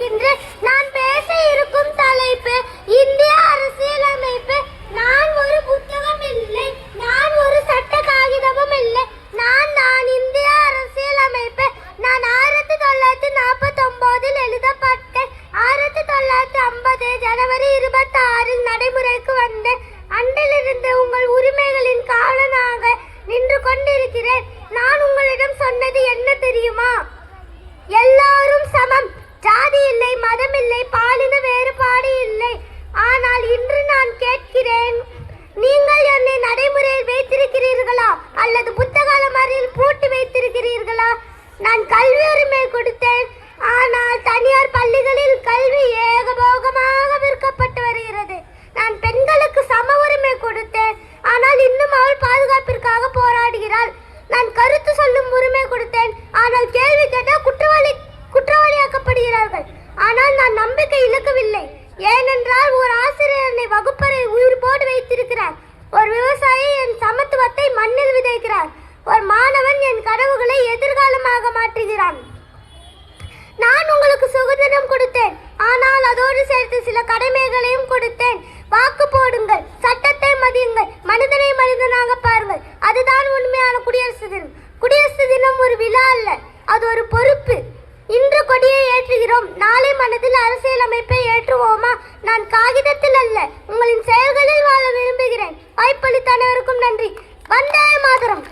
இருக்கின்றேன். நான் பேச இருக்கும் தலைப்பு இந்திய அரசியலமைப்பு. நான் ஒரு புத்தகம் இல்லை, நான் ஒரு சட்ட காகிதமும் இல்லை, நான் இந்திய அரசியலமைப்பு. நான் 1949 எழுதப்பட்டேன். 1950 ஜனவரி 26 நடைமுறைக்கு வந்தேன். அன்றிலிருந்து உங்கள் உரிமைகளின் காவலனாக நின்று கொண்டிருக்கிறேன். நான் உங்களிடம் சொன்னது என்ன தெரியுமா? எல்லாரும் சமம், ஜாதி இல்லை, மதம் இல்லை, பாலின வேறுபாடு இல்லை. ஆனால் இன்று நான் கேட்கிறேன், நீங்கள் என்னை நடைமுறையில் வைத்திருக்கிறீர்களா அல்லது புத்தக அலமாரியில் பூட்டி வைத்திருக்கிறீர்களா? நான் கல்வி உரிமை கொடுத்தேன், ஆனால் தனியார் பள்ளிகளில் கல்வி ஏகபோகமாக விற்கப்பட்டு வருகிறது. நான் பெண்களுக்கு சம உரிமை கொடுத்தேன், ஆனால் இன்னும் அவள் பாதுகாப்பிற்காக போராடுகிறாள். நான் கருத்து சொல்லும் உரிமை கொடுத்தேன், ஆனால் கேள்வி கேட்டால் குற்றவாளியாக்கப்படுகிறார்கள். ஆனால் நான் நம்பிக்கை இழக்கவில்லை. ஏனென்றால் ஒரு ஆசிரியர் என்னை வகுப்பறை உயிர்ப்போடு வைத்திருக்கிறார். ஒரு விவசாயி என் சமத்துவத்தை மண்ணில் விதைக்கிறார். ஒரு மாணவன் என் கனவுகளை எதிர்காலமாக மாற்றுகிறான். நான் உங்களுக்கு சுதந்திரம் கொடுத்தேன், ஆனால் அதோடு சேர்த்து சில கடமைகளையும் கொடுத்தேன். வாக்கு போடுங்கள், சட்டத்தை மதியுங்கள், மனிதனை மனிதனாக பாருங்கள். அதுதான் உண்மையான குடியரசு தினம். குடியரசு தினம் ஒரு விழா அல்ல, அது ஒரு பொறுப்பு. இன்று கொடியை ஏற்றுகிறோம், நாளை மனதில் அரசியலமைப்பை ஏற்றுவோமா? நான் காகிதத்தில் அல்ல, உங்களின் செயல்களில் வாழ விரும்புகிறேன். வாய்ப்பளித்த அனைவருக்கும் நன்றி. வந்தே மாதரம்.